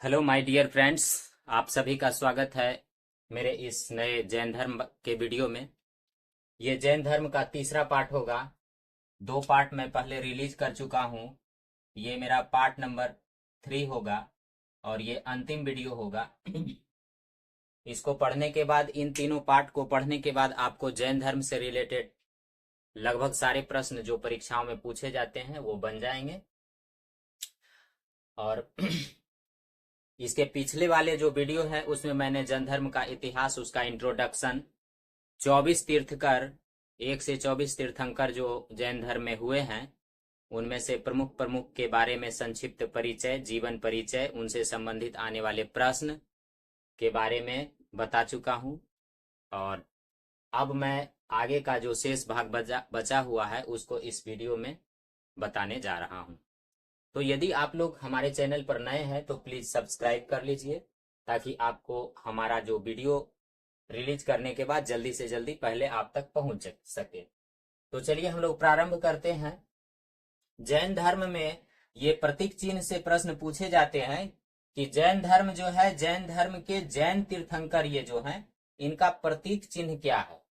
Hello my dear friends, आप सभी का स्वागत है मेरे इस नए जैन धर्म के वीडियो में। ये जैन धर्म का तीसरा पार्ट होगा। 2 पार्ट मैं पहले रिलीज कर चुका हूँ। ये मेरा पार्ट नंबर 3 होगा और ये अंतिम वीडियो होगा। इसको पढ़ने के बाद, इन तीनों पार्ट को पढ़ने के बाद आपको जैन धर्म से रिलेटेड लगभग सारे प्रश्न जो परीक्षाओं में पूछे जाते हैं वो बन जाएंगे। और इसके पिछले वाले जो वीडियो है उसमें मैंने जैन धर्म का इतिहास, उसका इंट्रोडक्शन, 24 तीर्थकर, 1 से 24 तीर्थंकर जो जैन धर्म में हुए हैं उनमें से प्रमुख प्रमुख के बारे में संक्षिप्त परिचय, जीवन परिचय, उनसे संबंधित आने वाले प्रश्न के बारे में बता चुका हूं। और अब मैं आगे का जो शेष भाग बचा हुआ है उसको इस वीडियो में बताने जा रहा हूं। तो यदि आप लोग हमारे चैनल पर नए हैं तो प्लीज सब्सक्राइब कर लीजिए, ताकि आपको हमारा जो वीडियो रिलीज करने के बाद जल्दी से जल्दी पहले आप तक पहुंच सके। तो चलिए हम लोग प्रारंभ करते हैं। जैन धर्म में ये प्रतीक चिन्ह से प्रश्न पूछे जाते हैं कि जैन धर्म जो है, जैन धर्म के जैन तीर्थंकर ये जो हैं, इनका प्रतीक चिन्ह क्या है।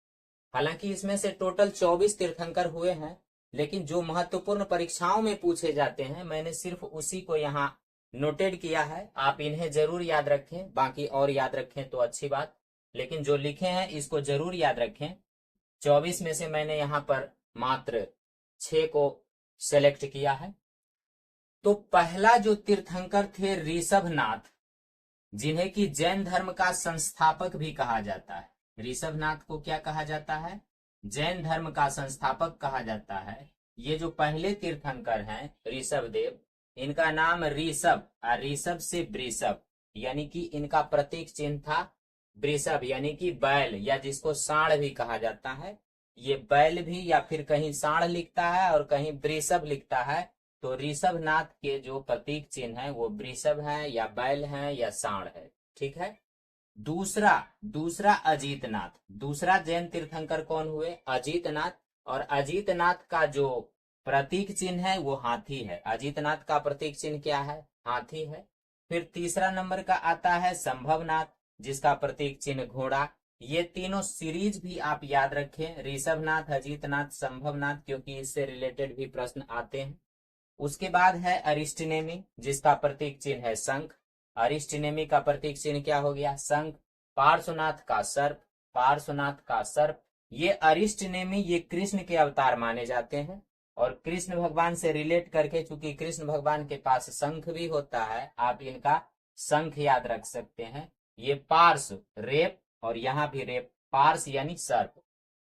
हालांकि इसमें से टोटल 24 तीर्थंकर हुए हैं, लेकिन जो महत्वपूर्ण परीक्षाओं में पूछे जाते हैं मैंने सिर्फ उसी को यहाँ नोटेड किया है। आप इन्हें जरूर याद रखें, बाकी और याद रखें तो अच्छी बात, लेकिन जो लिखे हैं इसको जरूर याद रखें। 24 में से मैंने यहाँ पर मात्र 6 को सेलेक्ट किया है। तो पहला जो तीर्थंकर थे ऋषभनाथ, जिन्हें कि जैन धर्म का संस्थापक भी कहा जाता है। ऋषभनाथ को क्या कहा जाता है? जैन धर्म का संस्थापक कहा जाता है। ये जो पहले तीर्थंकर हैं ऋषभदेव, इनका नाम ऋषभ, ऋषभ से वृषभ, यानी कि इनका प्रतीक चिन्ह था वृषभ, यानी कि बैल, या जिसको सांड भी कहा जाता है। ये बैल भी या फिर कहीं सांड लिखता है और कहीं वृषभ लिखता है। तो ऋषभनाथ के जो प्रतीक चिन्ह है वो वृषभ है या बैल है या सांड है। ठीक है। दूसरा दूसरा अजीतनाथ, दूसरा जैन तीर्थंकर कौन हुए? अजीतनाथ। और अजीतनाथ का जो प्रतीक चिन्ह है वो हाथी है। अजीतनाथ का प्रतीक चिन्ह क्या है? हाथी है। फिर तीसरा नंबर का आता है संभवनाथ, जिसका प्रतीक चिन्ह घोड़ा। ये तीनों सीरीज भी आप याद रखें, ऋषभनाथ, अजीतनाथ, संभवनाथ, क्योंकि इससे रिलेटेड भी प्रश्न आते हैं। उसके बाद है अरिस्टनेमी, जिसका प्रतीक चिन्ह है शंख। अरिस्टनेमी का प्रतीक चिन्ह क्या हो गया? शंख। पार्श्वनाथ का सर्प, पार्श्वनाथ का सर्प। ये अरिस्टनेमी ये कृष्ण के अवतार माने जाते हैं, और कृष्ण भगवान से रिलेट करके, चूंकि कृष्ण भगवान के पास शंख भी होता है, आप इनका शंख याद रख सकते हैं। ये पार्श, रेप, और यहाँ भी रेप, पार्श यानी सर्प।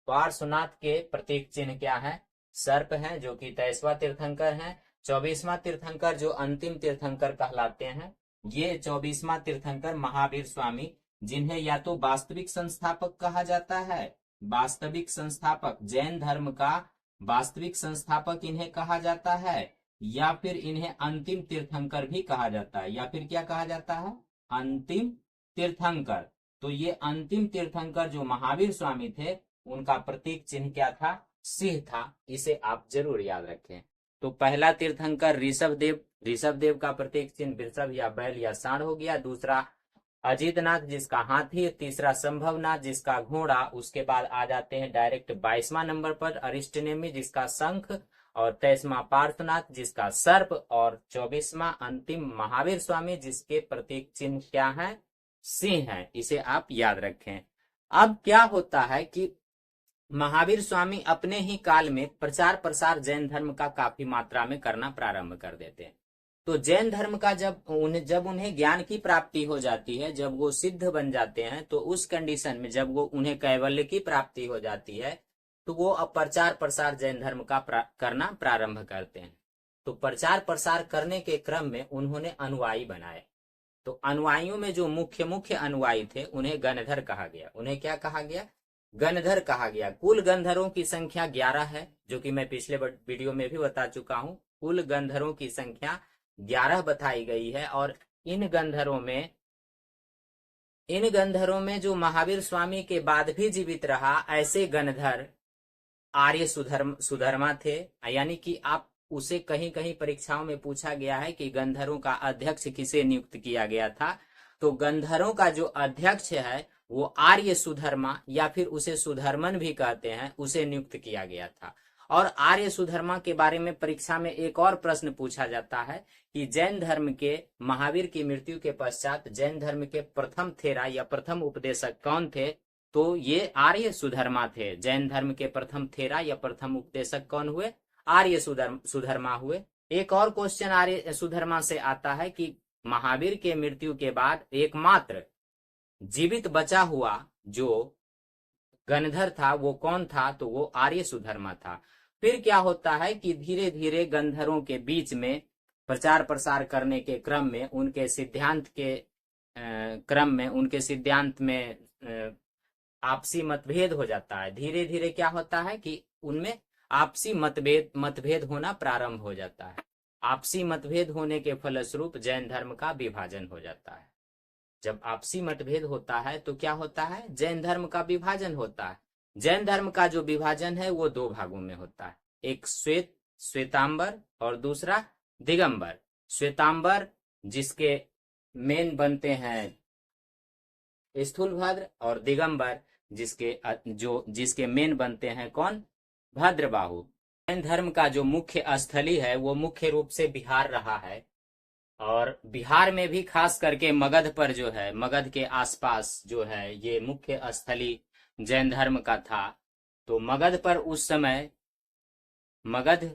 पार्श्वनाथ के प्रतीक चिन्ह क्या है? सर्प है, जो कि 23वां तीर्थंकर है। 24वां तीर्थंकर जो अंतिम तीर्थंकर कहलाते हैं, ये 24वां तीर्थंकर महावीर स्वामी, जिन्हें या तो वास्तविक संस्थापक कहा जाता है, वास्तविक संस्थापक, जैन धर्म का वास्तविक संस्थापक इन्हें कहा जाता है, या फिर इन्हें अंतिम तीर्थंकर भी कहा जाता है, या फिर क्या कहा जाता है? अंतिम तीर्थंकर। तो ये अंतिम तीर्थंकर जो महावीर स्वामी थे, उनका प्रतीक चिन्ह क्या था? सिंह था। इसे आप जरूर याद रखें। तो पहला तीर्थंकर ऋषभदेव, ऋषभदेव का प्रतीक चिन्ह वृषभ या बैल या सांड हो गया। दूसरा अजीतनाथ, जिसका हाथी। तीसरा संभवनाथ, जिसका घोड़ा। उसके बाद आ जाते हैं डायरेक्ट 22वां नंबर पर अरिस्टनेमी, जिसका शंख। और 23वां पार्श्वनाथ, जिसका सर्प। और 24वां अंतिम महावीर स्वामी, जिसके प्रतीक चिन्ह क्या है? सिंह है। इसे आप याद रखें। अब क्या होता है कि महावीर स्वामी अपने ही काल में प्रचार प्रसार जैन धर्म का काफी मात्रा में करना प्रारंभ कर देते हैं। तो जैन धर्म का जब उन्हें ज्ञान की प्राप्ति हो जाती है, जब वो सिद्ध बन जाते हैं, तो उस कंडीशन में जब वो उन्हें कैवल्य की प्राप्ति हो जाती है, तो वो अब प्रचार प्रसार जैन धर्म का करना प्रारंभ करते हैं। तो प्रचार प्रसार करने के क्रम में उन्होंने अनुयायी बनाए। तो अनुयायियों में जो मुख्य मुख्य अनुयायी थे उन्हें गणधर कहा गया। उन्हें क्या कहा गया? गणधर कहा गया। कुल गंधरों की संख्या 11 है, जो कि मैं पिछले वीडियो में भी बता चुका हूं। कुल गंधरों की संख्या 11 बताई गई है। और इन गंधरों में जो महावीर स्वामी के बाद भी जीवित रहा, ऐसे गणधर आर्य सुधर्मा थे। यानी कि आप उसे कहीं कहीं परीक्षाओं में पूछा गया है कि गंधर्वों का अध्यक्ष किसे नियुक्त किया गया था। तो गंधर्वों का जो अध्यक्ष है वो आर्य सुधर्मा, या फिर उसे सुधर्मन भी कहते हैं, उसे नियुक्त किया गया था। और आर्य सुधर्मा के बारे में परीक्षा में एक और प्रश्न पूछा जाता है कि जैन धर्म के महावीर की मृत्यु के पश्चात जैन धर्म के प्रथम थेरा या प्रथम उपदेशक कौन थे। तो ये आर्य सुधर्मा थे। जैन धर्म के प्रथम थेरा या प्रथम उपदेशक कौन हुए? आर्य सुधर्मा हुए। एक और क्वेश्चन आर्य सुधर्मा से आता है कि महावीर के मृत्यु के बाद एकमात्र जीवित बचा हुआ जो गणधर था वो कौन था? तो वो आर्य सुधर्मा था। फिर क्या होता है कि धीरे धीरे गंधर्वों के बीच में प्रचार प्रसार करने के क्रम में उनके सिद्धांत में आपसी मतभेद हो जाता है। धीरे धीरे क्या होता है कि उनमें आपसी मतभेद होना प्रारंभ हो जाता है। आपसी मतभेद होने के फलस्वरूप जैन धर्म का विभाजन हो जाता है। जब आपसी मतभेद होता है तो क्या होता है? जैन धर्म का विभाजन होता है। जैन धर्म का जो विभाजन है वो दो भागों में होता है, एक श्वेतांबर और दूसरा दिगंबर। श्वेतांबर जिसके मेन बनते हैं स्थूलभद्र, और दिगंबर जिसके मेन बनते हैं कौन? भद्रबाहु। जैन धर्म का जो मुख्य स्थली है वो मुख्य रूप से बिहार रहा है, और बिहार में भी खास करके मगध पर जो है, मगध के आसपास जो है, ये मुख्य स्थली जैन धर्म का था। तो मगध पर उस समय, मगध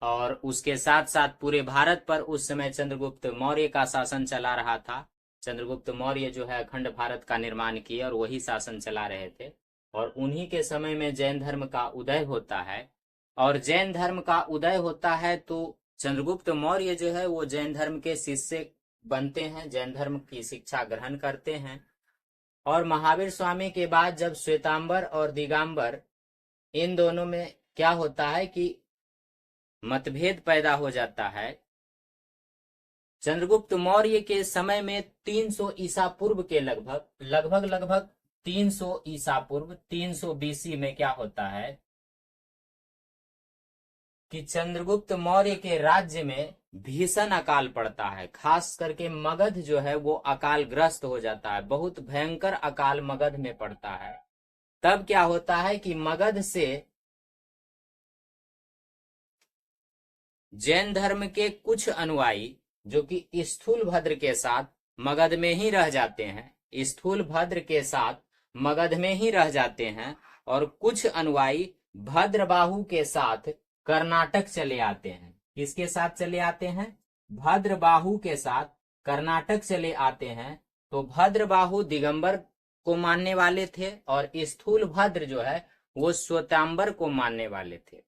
और उसके साथ साथ पूरे भारत पर उस समय चंद्रगुप्त मौर्य का शासन चला रहा था। चंद्रगुप्त मौर्य जो है अखंड भारत का निर्माण किए और वही शासन चला रहे थे, और उन्हीं के समय में जैन धर्म का उदय होता है। और जैन धर्म का उदय होता है तो चंद्रगुप्त मौर्य जो है वो जैन धर्म के शिष्य बनते हैं, जैन धर्म की शिक्षा ग्रहण करते हैं। और महावीर स्वामी के बाद जब श्वेतांबर और दिगंबर, इन दोनों में क्या होता है कि मतभेद पैदा हो जाता है। चंद्रगुप्त मौर्य के समय में 300 ईसा पूर्व के लगभग 300 ईसा पूर्व 300 बीसी में क्या होता है कि चंद्रगुप्त मौर्य के राज्य में भीषण अकाल पड़ता है। खास करके मगध जो है वो अकाल ग्रस्त हो जाता है, बहुत भयंकर अकाल मगध में पड़ता है। तब क्या होता है कि मगध से जैन धर्म के कुछ अनुयायी जो कि स्थूलभद्र के साथ मगध में ही रह जाते हैं, स्थूलभद्र के साथ मगध में ही रह जाते हैं, और कुछ अनुयायी भद्रबाहु के साथ कर्नाटक चले आते हैं। किसके साथ चले आते हैं? भद्रबाहु के साथ कर्नाटक चले आते हैं। तो भद्रबाहु दिगंबर को मानने वाले थे और स्थूलभद्र जो है वो श्वेतांबर को मानने वाले थे।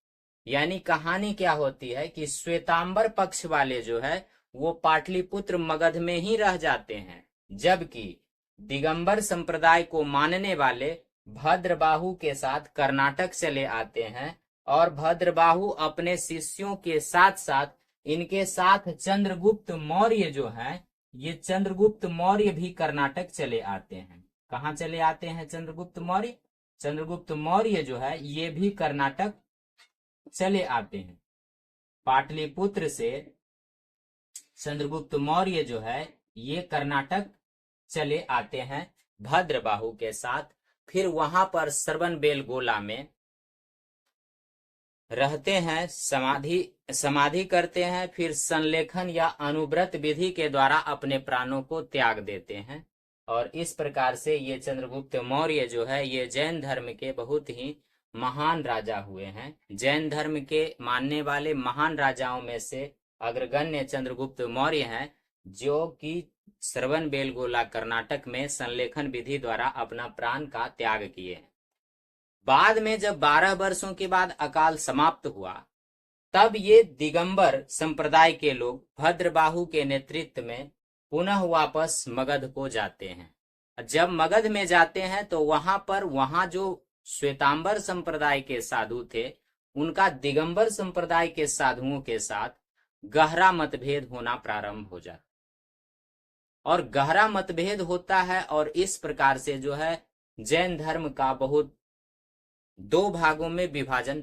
यानी कहानी क्या होती है कि श्वेतांबर पक्ष वाले जो है वो पाटलिपुत्र मगध में ही रह जाते हैं, जबकि दिगंबर संप्रदाय को मानने वाले भद्रबाहु के साथ कर्नाटक चले आते हैं, और भद्रबाहु अपने शिष्यों के साथ साथ इनके साथ चंद्रगुप्त मौर्य जो है, ये चंद्रगुप्त मौर्य भी कर्नाटक चले आते हैं। कहाँ चले आते हैं चंद्रगुप्त मौर्य? चंद्रगुप्त मौर्य जो है ये भी कर्नाटक चले आते हैं। पाटलिपुत्र से चंद्रगुप्त मौर्य जो है ये कर्नाटक चले आते हैं भद्रबाहु के साथ। फिर वहां पर श्रवणबेलगोला में रहते हैं, समाधि करते हैं, फिर संलेखन या अनुव्रत विधि के द्वारा अपने प्राणों को त्याग देते हैं। और इस प्रकार से ये चंद्रगुप्त मौर्य जो है ये जैन धर्म के बहुत ही महान राजा हुए हैं। जैन धर्म के मानने वाले महान राजाओं में से अग्रगण्य चंद्रगुप्त मौर्य हैं, जो कि श्रवणबेलगोला कर्नाटक में संलेखन विधि द्वारा अपना प्राण का त्याग किए हैं। बाद में जब 12 वर्षों के बाद अकाल समाप्त हुआ, तब ये दिगंबर संप्रदाय के लोग भद्रबाहु के नेतृत्व में पुनः वापस मगध को जाते हैं। जब मगध में जाते हैं तो वहां जो श्वेतांबर संप्रदाय के साधु थे उनका दिगंबर संप्रदाय के साधुओं के साथ गहरा मतभेद होना प्रारंभ हो जाता, और गहरा मतभेद होता है, और इस प्रकार से जो है जैन धर्म का बहुत दो भागों में विभाजन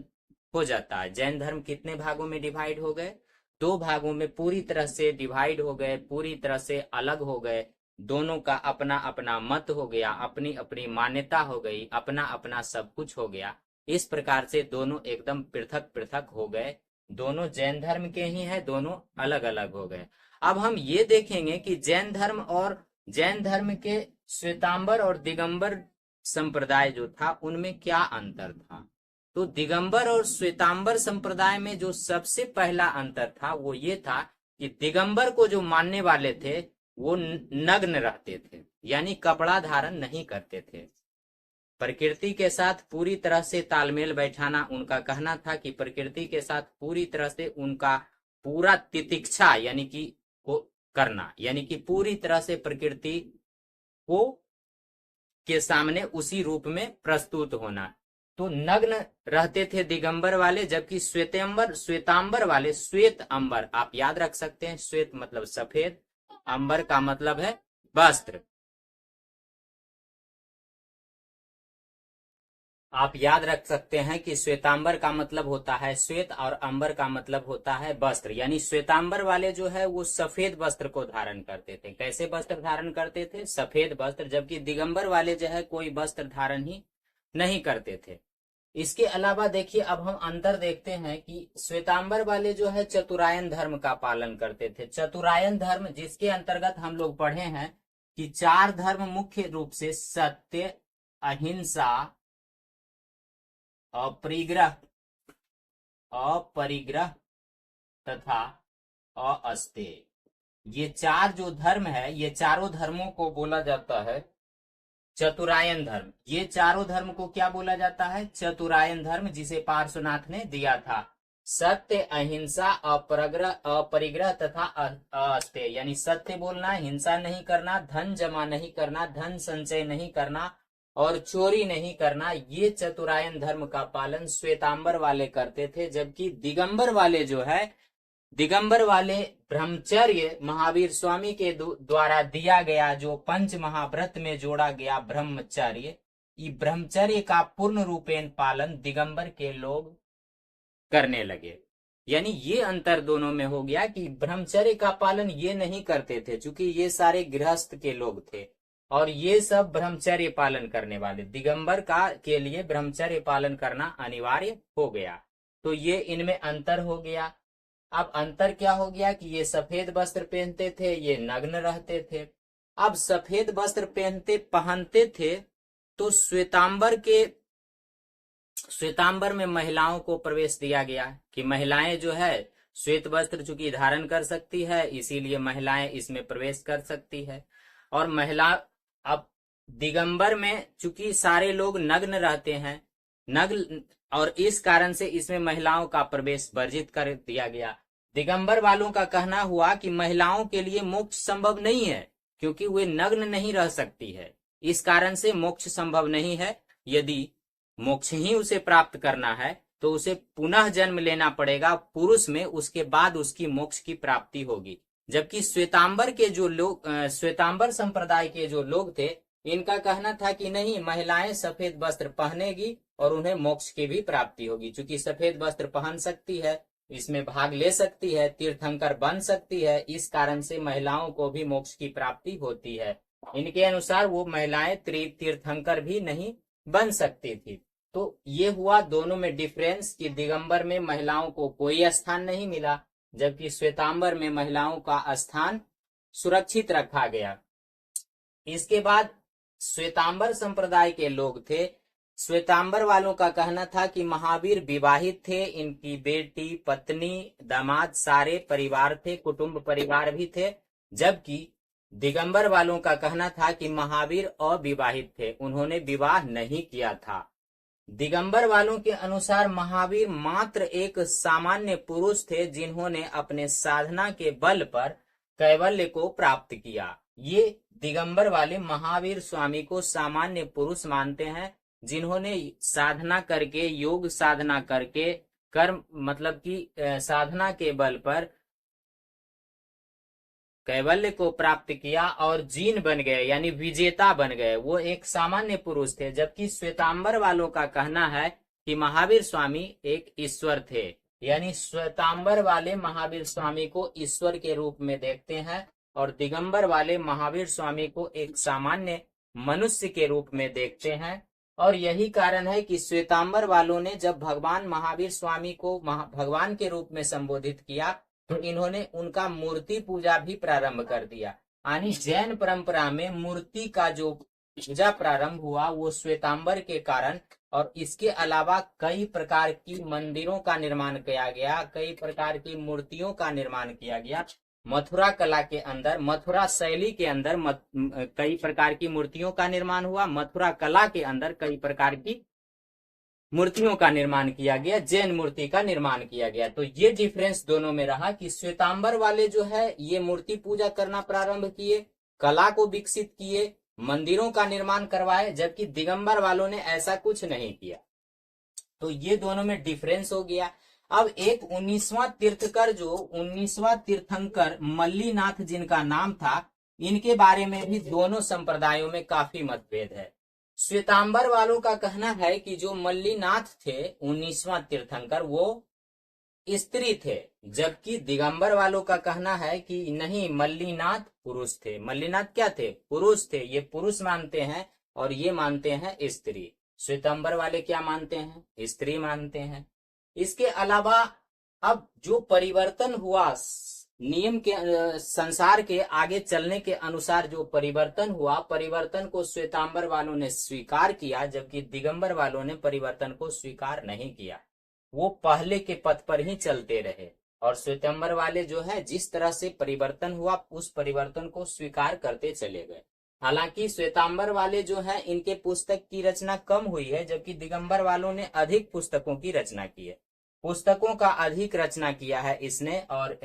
हो जाता है। जैन धर्म कितने भागों में डिवाइड हो गए? 2 भागों में पूरी तरह से डिवाइड हो गए, पूरी तरह से अलग हो गए। दोनों का अपना अपना मत हो गया, अपनी अपनी मान्यता हो गई, अपना अपना सब कुछ हो गया। इस प्रकार से दोनों एकदम पृथक पृथक हो गए। दोनों जैन धर्म के ही हैं, दोनों अलग अलग हो गए। अब हम ये देखेंगे कि जैन धर्म के श्वेतांबर और दिगंबर संप्रदाय जो था उनमें क्या अंतर था। तो दिगंबर और श्वेतांबर संप्रदाय में जो सबसे पहला अंतर था वो ये था कि दिगंबर को जो मानने वाले थे वो नग्न रहते थे, यानी कपड़ा धारण नहीं करते थे। प्रकृति के साथ पूरी तरह से तालमेल बैठाना उनका कहना था कि प्रकृति के साथ पूरी तरह से उनका पूरा तितिक्षा यानी कि को करना, यानी कि पूरी तरह से प्रकृति को के सामने उसी रूप में प्रस्तुत होना। तो नग्न रहते थे दिगंबर वाले, जबकि श्वेतांबर वाले, श्वेत अंबर आप याद रख सकते हैं, श्वेत मतलब सफेद, अंबर का मतलब है वस्त्र। आप याद रख सकते हैं कि श्वेतांबर का मतलब होता है श्वेत और अंबर का मतलब होता है वस्त्र। यानी श्वेतांबर वाले जो है वो सफेद वस्त्र को धारण करते थे। कैसे वस्त्र धारण करते थे? सफेद वस्त्र। जबकि दिगंबर वाले जो है कोई वस्त्र धारण ही नहीं करते थे। इसके अलावा देखिए, अब हम अंतर देखते हैं कि श्वेतांबर वाले जो है चतुरायन धर्म का पालन करते थे। चतुरायन धर्म जिसके अंतर्गत हम लोग पढ़े हैं कि 4 धर्म मुख्य रूप से सत्य, अहिंसा, अपरिग्रह तथा अस्तेय। ये 4 जो धर्म है, ये चारों धर्मों को बोला जाता है चतुरायन धर्म। ये चारों धर्म को क्या बोला जाता है? चतुरायन धर्म, जिसे पार्श्वनाथ ने दिया था। सत्य, अहिंसा, अपरिग्रह तथा अस्तेय। यानी सत्य बोलना, हिंसा नहीं करना, धन जमा नहीं करना, धन संचय नहीं करना और चोरी नहीं करना। ये चतुरायन धर्म का पालन श्वेतांबर वाले करते थे। जबकि दिगंबर वाले जो है, दिगंबर वाले ब्रह्मचर्य महावीर स्वामी के द्वारा दिया गया जो 5 महाव्रत में जोड़ा गया ब्रह्मचर्य, ये ब्रह्मचर्य का पूर्ण रूपेण पालन दिगंबर के लोग करने लगे। यानी ये अंतर दोनों में हो गया कि ब्रह्मचर्य का पालन ये नहीं करते थे, क्योंकि ये सारे गृहस्थ के लोग थे और ये सब ब्रह्मचर्य पालन करने वाले। दिगंबर का के लिए ब्रह्मचर्य पालन करना अनिवार्य हो गया। तो ये इनमें अंतर हो गया। अब अंतर क्या हो गया कि ये सफेद वस्त्र पहनते थे, ये नग्न रहते थे। अब सफेद वस्त्र पहनते थे तो श्वेतांबर में महिलाओं को प्रवेश दिया गया कि महिलाएं जो है श्वेत वस्त्र चूंकि धारण कर सकती है, इसीलिए महिलाएं इसमें प्रवेश कर सकती है। और अब दिगंबर में चूंकि सारे लोग नग्न रहते हैं, नग्न, और इस कारण से इसमें महिलाओं का प्रवेश वर्जित कर दिया गया। दिगंबर वालों का कहना हुआ कि महिलाओं के लिए मोक्ष संभव नहीं है, क्योंकि वे नग्न नहीं रह सकती है। इस कारण से मोक्ष संभव नहीं है। यदि मोक्ष ही उसे प्राप्त करना है तो उसे पुनः जन्म लेना पड़ेगा पुरुष में, उसके बाद उसकी मोक्ष की प्राप्ति होगी। जबकि श्वेतांबर संप्रदाय के जो लोग थे, इनका कहना था कि नहीं, महिलाएं सफेद वस्त्र पहनेगी और उन्हें मोक्ष की भी प्राप्ति होगी। चूंकि सफेद वस्त्र पहन सकती है, इसमें भाग ले सकती है, तीर्थंकर बन सकती है, इस कारण से महिलाओं को भी मोक्ष की प्राप्ति होती है। इनके अनुसार वो महिलाएं तीर्थंकर भी नहीं बन सकती थी। तो ये हुआ दोनों में डिफरेंस कि दिगंबर में महिलाओं को कोई स्थान नहीं मिला, जबकि श्वेतांबर में महिलाओं का स्थान सुरक्षित रखा गया। इसके बाद श्वेतांबर संप्रदाय के लोग थे। श्वेतांबर वालों का कहना था कि महावीर विवाहित थे, इनकी बेटी, पत्नी, दामाद, सारे परिवार थे, कुटुंब परिवार भी थे। जबकि दिगंबर वालों का कहना था कि महावीर अविवाहित थे, उन्होंने विवाह नहीं किया था। दिगंबर वालों के अनुसार महावीर मात्र एक सामान्य पुरुष थे जिन्होंने अपने साधना के बल पर कैवल्य को प्राप्त किया। ये दिगंबर वाले महावीर स्वामी को सामान्य पुरुष मानते हैं, जिन्होंने साधना करके, योग साधना करके, कर्म मतलब कि साधना के बल पर कैवल्य को प्राप्त किया और जीन बन गए, यानी विजेता बन गए। वो एक सामान्य पुरुष थे। जबकि श्वेतांबर वालों का कहना है कि महावीर स्वामी एक ईश्वर थे, यानी श्वेतांबर वाले महावीर स्वामी को ईश्वर के रूप में देखते हैं और दिगंबर वाले महावीर स्वामी को एक सामान्य मनुष्य के रूप में देखते हैं। और यही कारण है कि श्वेतांबर वालों ने जब भगवान महावीर स्वामी को भगवान के रूप में संबोधित किया तो इन्होंने उनका मूर्ति पूजा भी प्रारंभ कर दिया। यानी जैन परंपरा में मूर्ति का जो पूजा प्रारंभ हुआ वो श्वेतांबर के कारण, और इसके अलावा कई प्रकार की मंदिरों का निर्माण किया गया, कई प्रकार की मूर्तियों का निर्माण किया गया। मथुरा कला के अंदर, मथुरा शैली के अंदर कई प्रकार की मूर्तियों का निर्माण हुआ। मथुरा कला के अंदर कई प्रकार की मूर्तियों का निर्माण किया गया, जैन मूर्ति का निर्माण किया गया। तो ये डिफरेंस दोनों में रहा कि श्वेतांबर वाले जो है ये मूर्ति पूजा करना प्रारंभ किए, कला को विकसित किए, मंदिरों का निर्माण करवाए, जबकि दिगंबर वालों ने ऐसा कुछ नहीं किया। तो ये दोनों में डिफरेंस हो गया। अब एक 19वां तीर्थकर, जो 19वां तीर्थंकर मल्लीनाथ जिनका नाम था, इनके बारे में भी दोनों संप्रदायों में काफी मतभेद है। श्वेतांबर वालों का कहना है कि जो मल्लीनाथ थे 19वां तीर्थंकर वो स्त्री थे, जबकि दिगंबर वालों का कहना है कि नहीं, मल्लीनाथ पुरुष थे। मल्लीनाथ क्या थे? पुरुष थे। ये पुरुष मानते हैं और ये मानते हैं स्त्री। श्वेतांबर वाले क्या मानते हैं? स्त्री मानते हैं। इसके अलावा अब जो परिवर्तन हुआ नियम के, संसार के आगे चलने के अनुसार जो परिवर्तन हुआ, परिवर्तन को श्वेतांबर वालों ने स्वीकार किया, जबकि दिगंबर वालों ने परिवर्तन को स्वीकार नहीं किया। वो पहले के पथ पर ही चलते रहे और श्वेतांबर वाले जो है जिस तरह से परिवर्तन हुआ उस परिवर्तन को स्वीकार करते चले गए। हालांकि श्वेतांबर वाले जो है इनके पुस्तक की रचना कम हुई है, जबकि दिगंबर वालों ने अधिक पुस्तकों की रचना की है। पुस्तकों का अधिक रचना किया है इसने, और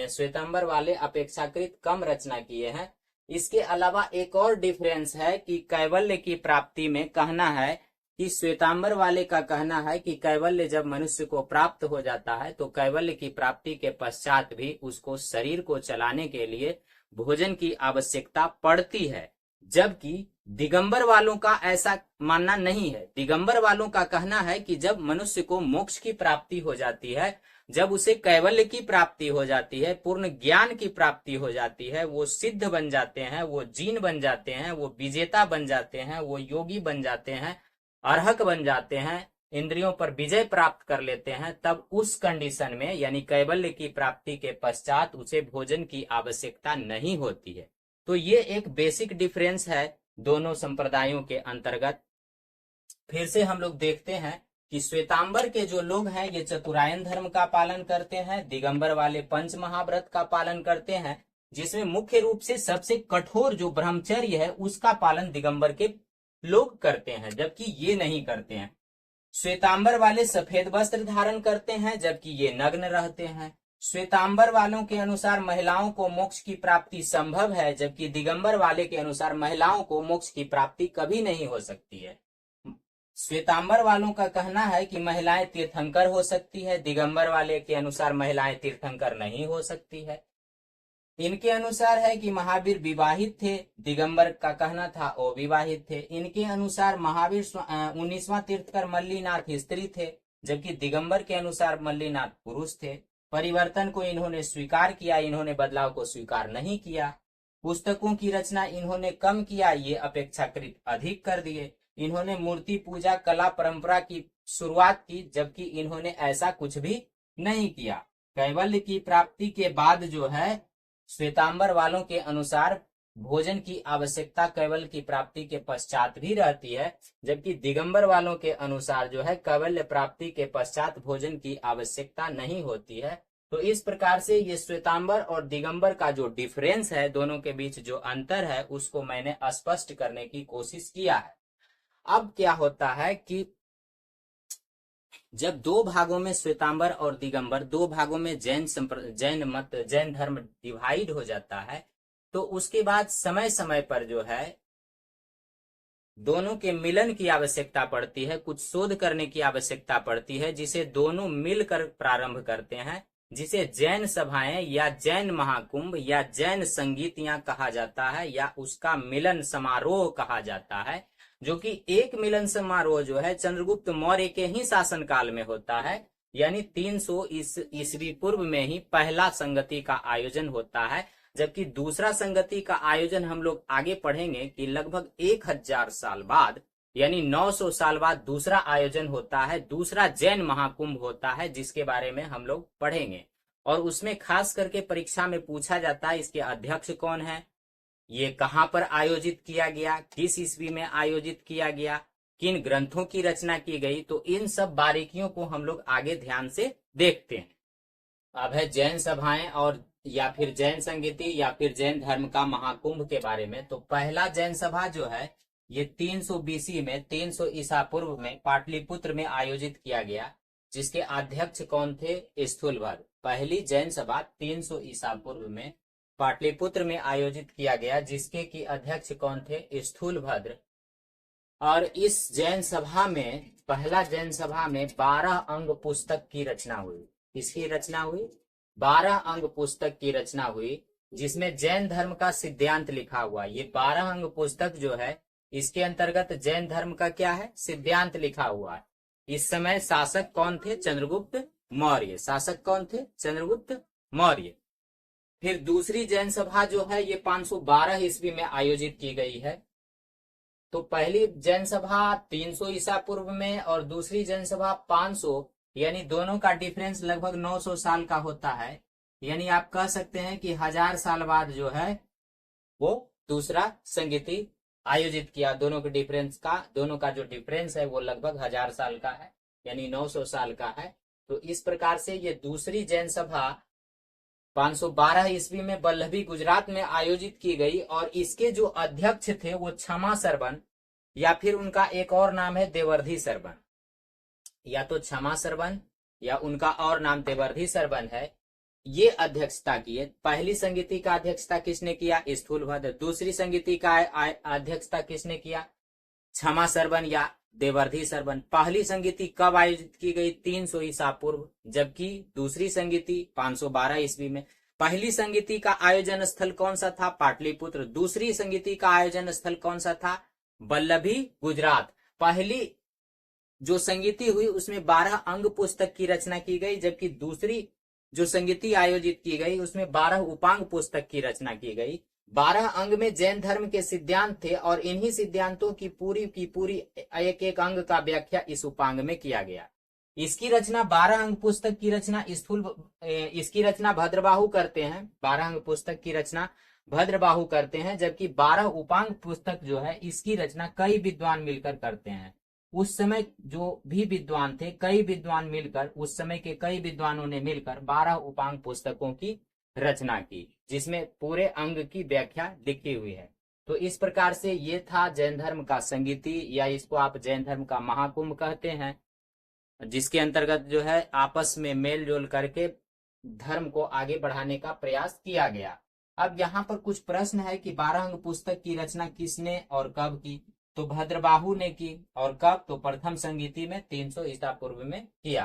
श्वेतांबर वाले अपेक्षाकृत कम रचना किए हैं। इसके अलावा एक और डिफरेंस है कि कैवल्य की प्राप्ति में कहना है कि श्वेतांबर वाले का कहना है कि कैवल्य जब मनुष्य को प्राप्त हो जाता है तो कैवल्य की प्राप्ति के पश्चात भी उसको शरीर को चलाने के लिए भोजन की आवश्यकता पड़ती है, जबकि दिगंबर वालों का ऐसा मानना नहीं है। दिगंबर वालों का कहना है कि जब मनुष्य को मोक्ष की प्राप्ति हो जाती है, जब उसे कैवल्य की प्राप्ति हो जाती है, पूर्ण ज्ञान की प्राप्ति हो जाती है, वो सिद्ध बन जाते हैं, वो जीन बन जाते हैं, वो विजेता बन जाते हैं, वो योगी बन जाते हैं, अर्हक बन जाते हैं, इंद्रियों पर विजय प्राप्त कर लेते हैं, तब उस कंडीशन में यानी कैवल्य की प्राप्ति के पश्चात उसे भोजन की आवश्यकता नहीं होती है। तो ये एक बेसिक डिफरेंस है दोनों संप्रदायों के अंतर्गत। फिर से हम लोग देखते हैं कि श्वेतांबर के जो लोग हैं ये चतुरायन धर्म का पालन करते हैं, दिगंबर वाले पंच महाव्रत का पालन करते हैं, जिसमें मुख्य रूप से सबसे कठोर जो ब्रह्मचर्य है उसका पालन दिगंबर के लोग करते हैं, जबकि ये नहीं करते हैं। श्वेतांबर वाले सफेद वस्त्र धारण करते हैं, जबकि ये नग्न रहते हैं। श्वेतांबर वालों के अनुसार महिलाओं को मोक्ष की प्राप्ति संभव है, जबकि दिगंबर वाले के अनुसार महिलाओं को मोक्ष की प्राप्ति कभी नहीं हो सकती है। श्वेतांबर वालों का कहना है कि महिलाएं तीर्थंकर हो सकती है, दिगंबर वाले के अनुसार महिलाएं तीर्थंकर नहीं हो सकती है। इनके अनुसार है कि महावीर विवाहित थे, दिगंबर का कहना था अविवाहित थे। इनके अनुसार महावीर 19वां तीर्थकर मल्लीनाथ स्त्री थे, जबकि दिगंबर के अनुसार मल्लीनाथ पुरुष थे। परिवर्तन को इन्होंने स्वीकार किया, इन्होंने बदलाव को स्वीकार नहीं किया। पुस्तकों की रचना इन्होंने कम किया, ये अपेक्षाकृत अधिक कर दिए। इन्होंने मूर्ति पूजा कला परंपरा की शुरुआत की, जबकि इन्होंने ऐसा कुछ भी नहीं किया। कैवल्य की प्राप्ति के बाद जो है श्वेतांबर वालों के अनुसार भोजन की आवश्यकता कैवल्य की प्राप्ति के पश्चात भी रहती है, जबकि दिगंबर वालों के अनुसार जो है कैवल्य प्राप्ति के पश्चात भोजन की आवश्यकता नहीं होती है। तो इस प्रकार से ये श्वेतांबर और दिगंबर का जो डिफरेंस है, दोनों के बीच जो अंतर है, उसको मैंने स्पष्ट करने की कोशिश किया है। अब क्या होता है कि जब दो भागों में श्वेतांबर और दिगंबर, दो भागों में जैन धर्म डिवाइड हो जाता है, तो उसके बाद समय समय पर जो है दोनों के मिलन की आवश्यकता पड़ती है, कुछ शोध करने की आवश्यकता पड़ती है, जिसे दोनों मिलकर प्रारंभ करते हैं, जिसे जैन सभाएं या जैन महाकुंभ या जैन संगीतियां कहा जाता है, या उसका मिलन समारोह कहा जाता है, जो कि एक मिलन समारोह जो है चंद्रगुप्त मौर्य के ही शासनकाल में होता है, यानी 300 ईस्वी पूर्व में ही पहला संगति का आयोजन होता है। जबकि दूसरा संगति का आयोजन हम लोग आगे पढ़ेंगे कि लगभग 1000 साल बाद, यानी 900 साल बाद दूसरा आयोजन होता है, दूसरा जैन महाकुंभ होता है, जिसके बारे में हम लोग पढ़ेंगे। और उसमें खास करके परीक्षा में पूछा जाता है इसके अध्यक्ष कौन है, ये कहां पर आयोजित किया गया, किस ईस्वी में आयोजित किया गया, किन ग्रंथों की रचना की गई। तो इन सब बारीकियों को हम लोग आगे ध्यान से देखते हैं। अब है जैन सभाएं और या फिर जैन संगीति या फिर जैन धर्म का महाकुंभ के बारे में। तो पहला जैन सभा जो है ये 300 बीसी में, 300 ईसा पूर्व में पाटलिपुत्र में आयोजित किया गया, जिसके अध्यक्ष कौन थे, स्थूलभद्र। पहली जैन सभा 300 ईसा पूर्व में पाटलिपुत्र में आयोजित किया गया, जिसके की अध्यक्ष कौन थे, स्थूलभद्र। और इस जैन सभा में, पहला जैन सभा में 12 अंग पुस्तक की रचना हुई। किसकी रचना हुई, 12 अंग पुस्तक की रचना हुई, जिसमें जैन धर्म का सिद्धांत लिखा हुआ। ये 12 अंग पुस्तक जो है इसके अंतर्गत जैन धर्म का क्या है, सिद्धांत लिखा हुआ है। इस समय शासक कौन थे, चंद्रगुप्त मौर्य। शासक कौन थे, चंद्रगुप्त मौर्य। फिर दूसरी जैन सभा जो है ये 512 ईस्वी में आयोजित की गई है। तो पहली जैन सभा 300 ईसा पूर्व में और दूसरी जैन सभा 500, यानी दोनों का डिफरेंस लगभग 900 साल का होता है। यानी आप कह सकते हैं कि 1000 साल बाद जो है वो दूसरा संगीति आयोजित किया। दोनों का जो डिफरेंस है वो लगभग 1000 साल का है, यानी 900 साल का है। तो इस प्रकार से ये दूसरी जैन सभा 512 ईस्वी में बल्लभी गुजरात में आयोजित की गई। और इसके जो अध्यक्ष थे वो क्षमा सरबन, या फिर उनका एक और नाम है देवर्धि सरबन, या तो क्षमा सरबन या उनका और नाम देवर्धि सरबन है। ये अध्यक्षता किए। पहली संगीति का अध्यक्षता किसने किया, स्थूलभद्र। दूसरी संगीति का अध्यक्षता किसने किया, क्षमा सरबन या देवर्धि सरबन। पहली संगीति कब आयोजित की गई, 300 ईसा पूर्व, जबकि दूसरी संगीति 512 ईस्वी में। पहली संगीति का आयोजन स्थल कौन सा था, पाटलिपुत्र। दूसरी संगीति का आयोजन स्थल कौन सा था, बल्लभी गुजरात। पहली जो संगीति हुई उसमें 12 अंग पुस्तक की रचना की गई, जबकि दूसरी जो संगीति आयोजित की गई उसमें 12 उपांग पुस्तक की रचना की गई। 12 अंग में जैन धर्म के सिद्धांत थे और इन्हीं सिद्धांतों की पूरी एक एक अंग का व्याख्या इस उपांग में किया गया। इसकी रचना 12 अंग पुस्तक की रचना इसकी रचना भद्रबाहु करते हैं। 12 अंग पुस्तक की रचना भद्रबाहु करते हैं, जबकि 12 उपांग पुस्तक जो है इसकी रचना कई विद्वान मिलकर करते हैं। उस समय जो भी विद्वान थे, कई विद्वान मिलकर, उस समय के कई विद्वानों ने मिलकर 12 उपांग पुस्तकों की रचना की, जिसमें पूरे अंग की व्याख्या लिखी हुई है। तो इस प्रकार से ये था जैन धर्म का संगीति, या इसको आप जैन धर्म का महाकुंभ कहते हैं, जिसके अंतर्गत जो है आपस में मेल जोल करके धर्म को आगे बढ़ाने का प्रयास किया गया। अब यहाँ पर कुछ प्रश्न है कि 12 अंग पुस्तक की रचना किसने और कब की। तो भद्रबाहु ने की। और कब, तो प्रथम संगीति में 300 ईसा पूर्व में किया।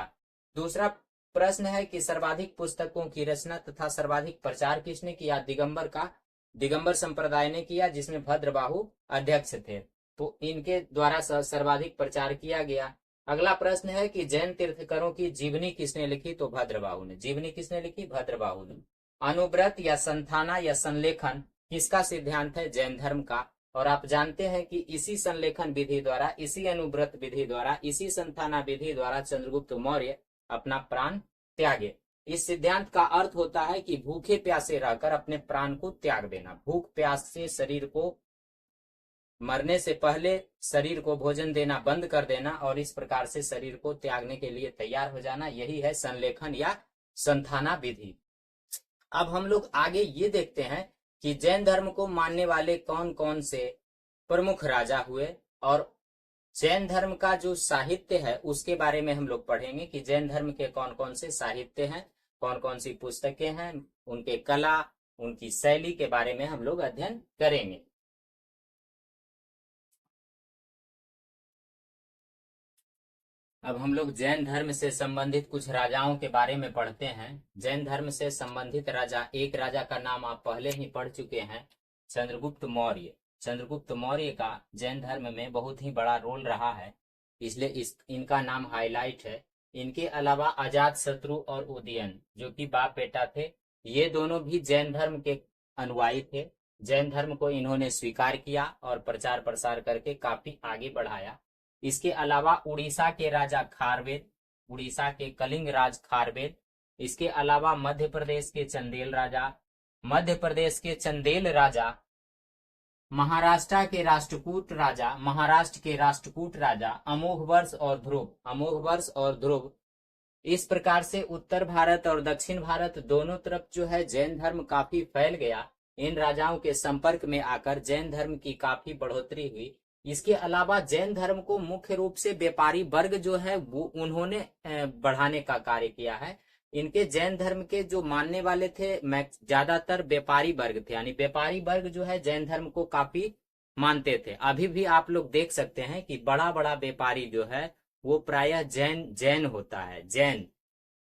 दूसरा प्रश्न है कि सर्वाधिक पुस्तकों की रचना तथा सर्वाधिक प्रचार किसने किया। दिगंबर संप्रदाय ने किया, जिसमें भद्रबाहु अध्यक्ष थे। तो इनके द्वारा सर्वाधिक प्रचार किया गया। अगला प्रश्न है कि जैन तीर्थकरों की जीवनी किसने लिखी। तो भद्रबाहु ने। जीवनी किसने लिखी, भद्रबाहु ने। अनुव्रत या संथाना या संलेखन किसका सिद्धांत है, जैन धर्म का। और आप जानते हैं कि इसी संलेखन विधि द्वारा, इसी अनुव्रत विधि द्वारा, इसी संथाना विधि द्वारा चंद्रगुप्त मौर्य अपना प्राण त्यागे। इस सिद्धांत का अर्थ होता है कि भूखे प्यासे रहकर अपने प्राण को त्याग देना। भूख प्यास से शरीर को, मरने से पहले शरीर को भोजन देना बंद कर देना और इस प्रकार से शरीर को त्यागने के लिए तैयार हो जाना, यही है संलेखन या संथाना विधि। अब हम लोग आगे ये देखते हैं कि जैन धर्म को मानने वाले कौन कौन से प्रमुख राजा हुए, और जैन धर्म का जो साहित्य है उसके बारे में हम लोग पढ़ेंगे कि जैन धर्म के कौन कौन से साहित्य हैं, कौन कौन सी पुस्तकें हैं, उनके कला, उनकी शैली के बारे में हम लोग अध्ययन करेंगे। अब हम लोग जैन धर्म से संबंधित कुछ राजाओं के बारे में पढ़ते हैं। जैन धर्म से संबंधित राजा, एक राजा का नाम आप पहले ही पढ़ चुके हैं, चंद्रगुप्त मौर्य। चंद्रगुप्त मौर्य का जैन धर्म में बहुत ही बड़ा रोल रहा है, इसलिए इनका नाम हाईलाइट है। इनके अलावा अजात शत्रु और उदयन जो कि बाप बेटा थे, ये दोनों भी जैन धर्म के अनुयायी थे। जैन धर्म को इन्होंने स्वीकार किया और प्रचार प्रसार करके काफी आगे बढ़ाया। इसके अलावा उड़ीसा के राजा खारवेल, उड़ीसा के कलिंग राज खारवेल, इसके अलावा मध्य प्रदेश के चंदेल राजा, मध्य प्रदेश के चंदेल राजा, महाराष्ट्र के राष्ट्रकूट राजा अमोघवर्ष और ध्रुव। इस प्रकार से उत्तर भारत और दक्षिण भारत दोनों तरफ जो है जैन धर्म काफी फैल गया। इन राजाओं के संपर्क में आकर जैन धर्म की काफी बढ़ोतरी हुई। इसके अलावा जैन धर्म को मुख्य रूप से व्यापारी वर्ग जो है वो उन्होंने बढ़ाने का कार्य किया है। इनके जैन धर्म के जो मानने वाले थे ज्यादातर व्यापारी वर्ग थे, यानी व्यापारी वर्ग जो है जैन धर्म को काफी मानते थे। अभी भी आप लोग देख सकते हैं कि बड़ा बड़ा व्यापारी जो है वो प्रायः जैन होता है। जैन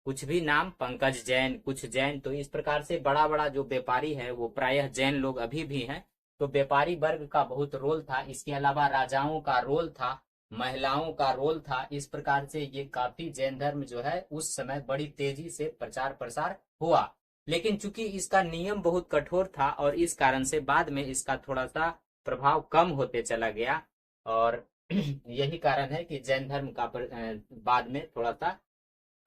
कुछ भी नाम, पंकज जैन, कुछ जैन, तो इस प्रकार से बड़ा बड़ा जो व्यापारी है वो प्रायः जैन लोग अभी भी हैं। तो व्यापारी वर्ग का बहुत रोल था। इसके अलावा राजाओं का रोल था, महिलाओं का रोल था। इस प्रकार से ये काफी जैन धर्म जो है उस समय बड़ी तेजी से प्रचार प्रसार हुआ। लेकिन चूंकि इसका नियम बहुत कठोर था और इस कारण से बाद में इसका थोड़ा सा प्रभाव कम होते चला गया और यही कारण है कि जैन धर्म का बाद में थोड़ा सा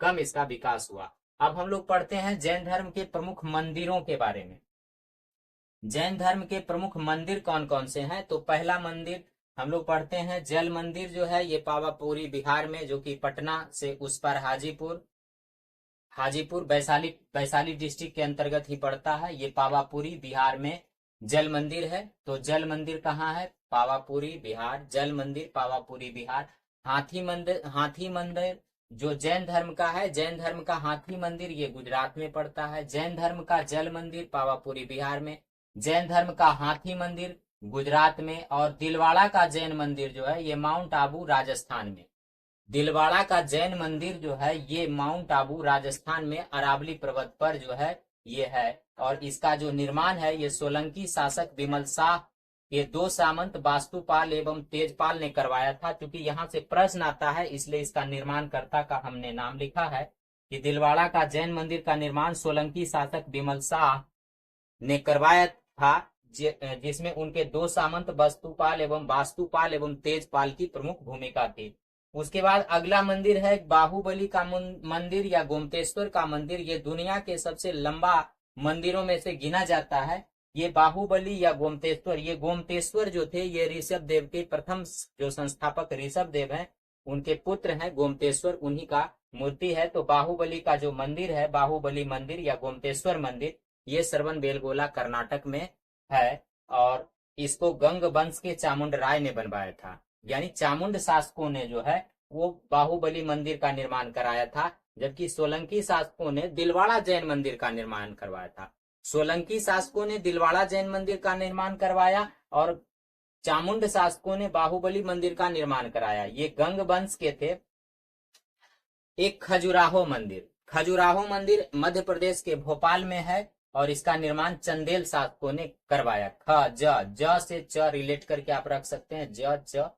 कम इसका विकास हुआ। अब हम लोग पढ़ते हैं जैन धर्म के प्रमुख मंदिरों के बारे में। जैन धर्म के प्रमुख मंदिर कौन कौन से हैं? तो पहला मंदिर हम लोग पढ़ते हैं जल मंदिर जो है ये पावापुरी बिहार में, जो कि पटना से उस पर हाजीपुर वैशाली डिस्ट्रिक्ट के अंतर्गत ही पड़ता है। ये पावापुरी बिहार में जल मंदिर है। तो जल मंदिर कहाँ है? पावापुरी बिहार। जल मंदिर पावापुरी बिहार। हाथी मंदिर जो जैन धर्म का है, जैन धर्म का हाथी मंदिर ये गुजरात में पड़ता है। जैन धर्म का जल मंदिर पावापुरी बिहार में, जैन धर्म का हाथी मंदिर गुजरात में, और दिलवाड़ा का जैन मंदिर जो है ये माउंट आबू राजस्थान में। दिलवाड़ा का जैन मंदिर जो है ये माउंट आबू राजस्थान में अरावली पर्वत पर जो है ये है। और इसका जो निर्माण है ये सोलंकी शासक विमल शाह के 2 सामंत वास्तुपाल एवं तेजपाल ने करवाया था। क्योंकि यहाँ से प्रश्न आता है इसलिए इसका निर्माणकर्ता का हमने नाम लिखा है कि दिलवाड़ा का जैन मंदिर का निर्माण सोलंकी शासक विमल शाह ने करवाया था, जिसमें उनके 2 सामंत वास्तुपाल एवं तेजपाल की प्रमुख भूमिका थी। उसके बाद अगला मंदिर है बाहुबली का मंदिर या गोमतेश्वर का मंदिर। ये दुनिया के सबसे लंबा मंदिरों में से गिना जाता है। ये बाहुबली या गोमतेश्वर, ये गोमतेश्वर जो थे ये ऋषभ देव के प्रथम जो संस्थापक ऋषभ देव हैं उनके पुत्र हैं गोमतेश्वर, उन्हीं का मूर्ति है। तो बाहुबली का जो मंदिर है, बाहुबली मंदिर या गोमतेश्वर मंदिर, ये श्रवण बेलगोला कर्नाटक में है। और इसको गंग वंश के चामुंड राय ने बनवाया था, यानी चामुंड शासकों ने जो है वो बाहुबली मंदिर का निर्माण कराया था, जबकि सोलंकी शासकों ने दिलवाड़ा जैन मंदिर का निर्माण करवाया था। सोलंकी शासकों ने दिलवाड़ा जैन मंदिर का निर्माण करवाया और चामुंड शासकों ने बाहुबली मंदिर का निर्माण कराया। ये गंग वंश के थे। एक खजुराहो मंदिर मध्य प्रदेश के भोपाल में है और इसका निर्माण चंदेल शासकों ने करवाया। ज से च रिलेट करके आप रख सकते हैं, च।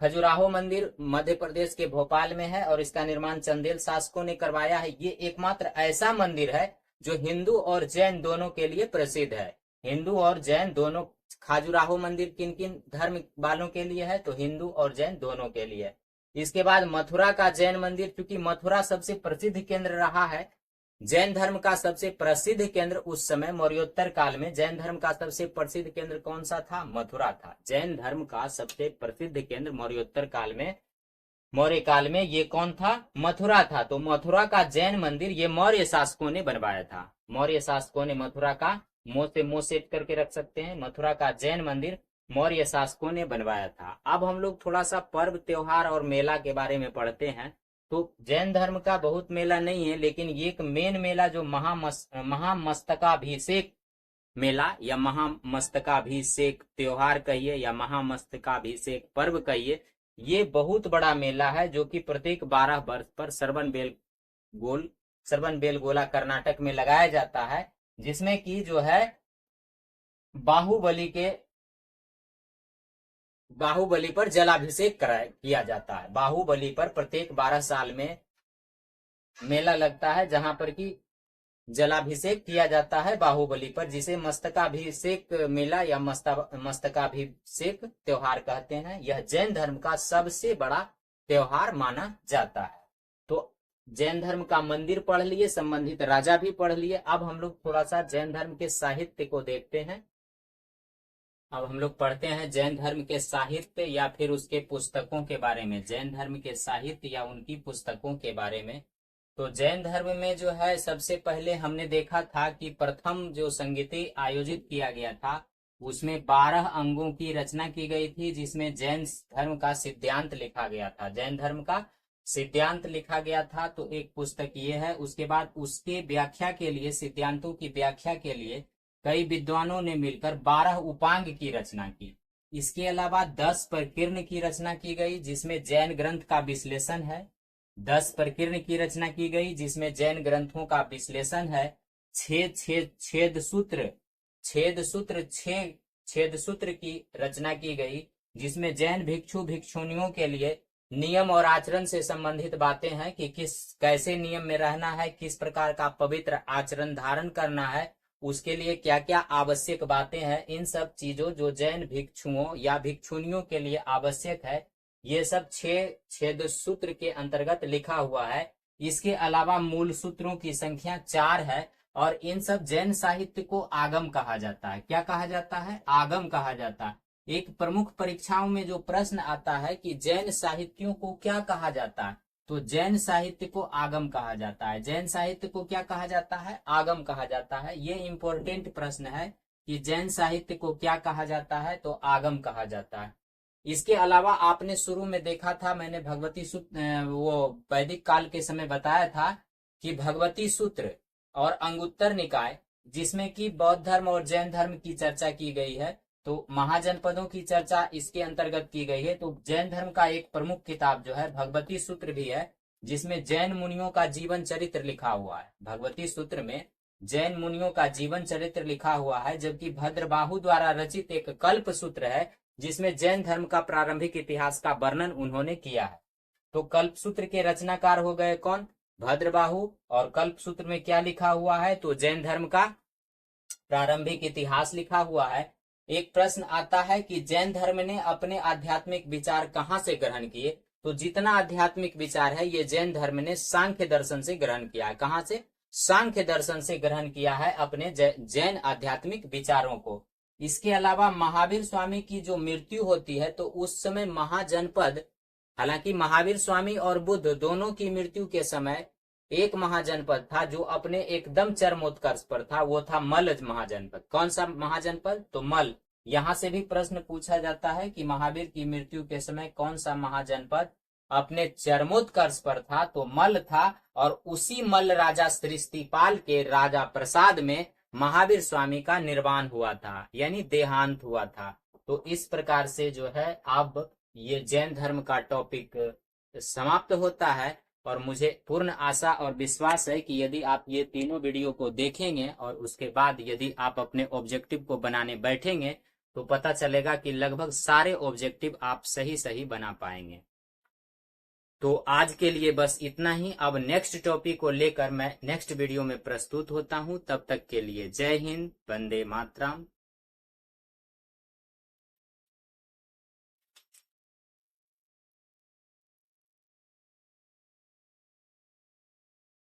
खजुराहो मंदिर मध्य प्रदेश के भोपाल में है और इसका निर्माण चंदेल शासकों ने करवाया है। ये एकमात्र ऐसा मंदिर है जो हिंदू और जैन दोनों के लिए प्रसिद्ध है। हिंदू और जैन दोनों। खजुराहो मंदिर किन किन धर्म वालों के लिए है? तो हिंदू और जैन दोनों के लिए। इसके बाद मथुरा का जैन मंदिर, क्योंकि मथुरा सबसे प्रसिद्ध केंद्र रहा है। जैन धर्म का सबसे प्रसिद्ध केंद्र उस समय मौर्योत्तर काल में जैन धर्म का सबसे प्रसिद्ध केंद्र कौन सा था? मथुरा था। जैन धर्म का सबसे प्रसिद्ध केंद्र मौर्योत्तर काल में, मौर्य काल में ये कौन था? मथुरा था। तो मथुरा का जैन मंदिर ये मौर्य शासकों ने बनवाया था। मौर्य शासकों ने मथुरा का, मोह सेट करके रख सकते हैं, मथुरा का जैन मंदिर मौर्य शासकों ने बनवाया था। अब हम लोग थोड़ा सा पर्व त्योहार और मेला के बारे में पढ़ते हैं। तो जैन धर्म का बहुत मेला नहीं है, लेकिन ये एक मेन मेला जो महामस्तकाभिषेक मेला या महामस्तकाभिषेक त्योहार कहिए या महामस्तकाभिषेक पर्व कहिए, ये बहुत बड़ा मेला है जो कि प्रत्येक 12 वर्ष पर श्रवण बेलगोला कर्नाटक में लगाया जाता है, जिसमें कि जो है बाहुबली के बाहुबली पर जलाभिषेक किया जाता है। बाहुबली पर प्रत्येक 12 साल में मेला लगता है जहां पर कि जलाभिषेक किया जाता है बाहुबली पर, जिसे मस्तकाभिषेक मेला या मस्तकाभिषेक त्योहार कहते हैं। यह जैन धर्म का सबसे बड़ा त्योहार माना जाता है। तो जैन धर्म का मंदिर पढ़ लिए, संबंधित राजा भी पढ़ लिए। अब हम लोग थोड़ा सा जैन धर्म के साहित्य को देखते हैं। अब हम लोग पढ़ते हैं जैन धर्म के साहित्य या फिर उसके पुस्तकों के बारे में। जैन धर्म के साहित्य या उनकी पुस्तकों के बारे में। तो जैन धर्म में जो है सबसे पहले हमने देखा था कि प्रथम जो संगीति आयोजित किया गया था उसमें 12 अंगों की रचना की गई थी, जिसमें जैन धर्म का सिद्धांत लिखा गया था। जैन धर्म का सिद्धांत लिखा गया था, तो एक पुस्तक ये है। उसके बाद उसके व्याख्या के लिए, सिद्धांतों की व्याख्या के लिए कई विद्वानों ने मिलकर 12 उपांग की रचना की। इसके अलावा 10 प्रकीर्ण की रचना की गई, जिसमें जैन ग्रंथ का विश्लेषण है। 10 प्रकीर्ण की रचना की गई जिसमें जैन ग्रंथों का विश्लेषण है। 6 छेद सूत्र की रचना की गई, जिसमें जैन भिक्षु भिक्षुणियों के लिए नियम और आचरण से संबंधित बातें हैं कि कैसे नियम में रहना है, किस प्रकार का पवित्र आचरण धारण करना है, उसके लिए क्या क्या आवश्यक बातें हैं। इन सब चीजों जो जैन भिक्षुओं या भिक्षुणियों के लिए आवश्यक है, ये सब 6 छेद सूत्र के अंतर्गत लिखा हुआ है। इसके अलावा मूल सूत्रों की संख्या 4 है और इन सब जैन साहित्य को आगम कहा जाता है। क्या कहा जाता है? आगम कहा जाता है। एक प्रमुख परीक्षाओं में जो प्रश्न आता है कि जैन साहित्यों को क्या कहा जाता है, तो जैन साहित्य को आगम कहा जाता है। जैन साहित्य को क्या कहा जाता है? आगम कहा जाता है। ये इंपॉर्टेंट प्रश्न है कि जैन साहित्य को क्या कहा जाता है, तो आगम कहा जाता है। इसके अलावा आपने शुरू में देखा था, मैंने भगवती सूत्र वो वैदिक काल के समय बताया था कि भगवती सूत्र और अंगुत्तर निकाय, जिसमें कि बौद्ध धर्म और जैन धर्म की चर्चा की गई है, तो महाजनपदों की चर्चा इसके अंतर्गत की गई है। तो जैन धर्म का एक प्रमुख किताब जो है भगवती सूत्र भी है, जिसमें जैन मुनियों का जीवन चरित्र लिखा हुआ है। भगवती सूत्र में जैन मुनियों का जीवन चरित्र लिखा हुआ है, जबकि भद्रबाहु द्वारा रचित एक कल्प सूत्र है जिसमें जैन धर्म का प्रारंभिक इतिहास का वर्णन उन्होंने किया है। तो कल्प सूत्र के रचनाकार हो गए कौन? भद्रबाहु। और कल्प सूत्र में क्या लिखा हुआ है? तो जैन धर्म का प्रारंभिक इतिहास लिखा हुआ है। एक प्रश्न आता है कि जैन धर्म ने अपने आध्यात्मिक विचार कहां से ग्रहण किए, तो जितना आध्यात्मिक विचार है ये जैन धर्म ने सांख्य दर्शन से ग्रहण किया है। कहां से? सांख्य दर्शन से ग्रहण किया है अपने जैन आध्यात्मिक विचारों को। इसके अलावा महावीर स्वामी की जो मृत्यु होती है, तो उस समय महाजनपद, हालांकि महावीर स्वामी और बुद्ध दोनों की मृत्यु के समय एक महाजनपद था जो अपने एकदम चरमोत्कर्ष पर था, वो था मल्ल महाजनपद। कौन सा महाजनपद? तो मल्ल। यहां से भी प्रश्न पूछा जाता है कि महावीर की मृत्यु के समय कौन सा महाजनपद अपने चरमोत्कर्ष पर था, तो मल्ल था। और उसी मल्ल राजा सृष्टिपाल के राजा प्रसाद में महावीर स्वामी का निर्वाण हुआ था, यानी देहांत हुआ था। तो इस प्रकार से जो है अब ये जैन धर्म का टॉपिक समाप्त होता है। और मुझे पूर्ण आशा और विश्वास है कि यदि आप ये तीनों वीडियो को देखेंगे और उसके बाद यदि आप अपने ऑब्जेक्टिव को बनाने बैठेंगे, तो पता चलेगा कि लगभग सारे ऑब्जेक्टिव आप सही बना पाएंगे। तो आज के लिए बस इतना ही। अब नेक्स्ट टॉपिक को लेकर मैं नेक्स्ट वीडियो में प्रस्तुत होता हूं। तब तक के लिए जय हिंद, वंदे मातरम।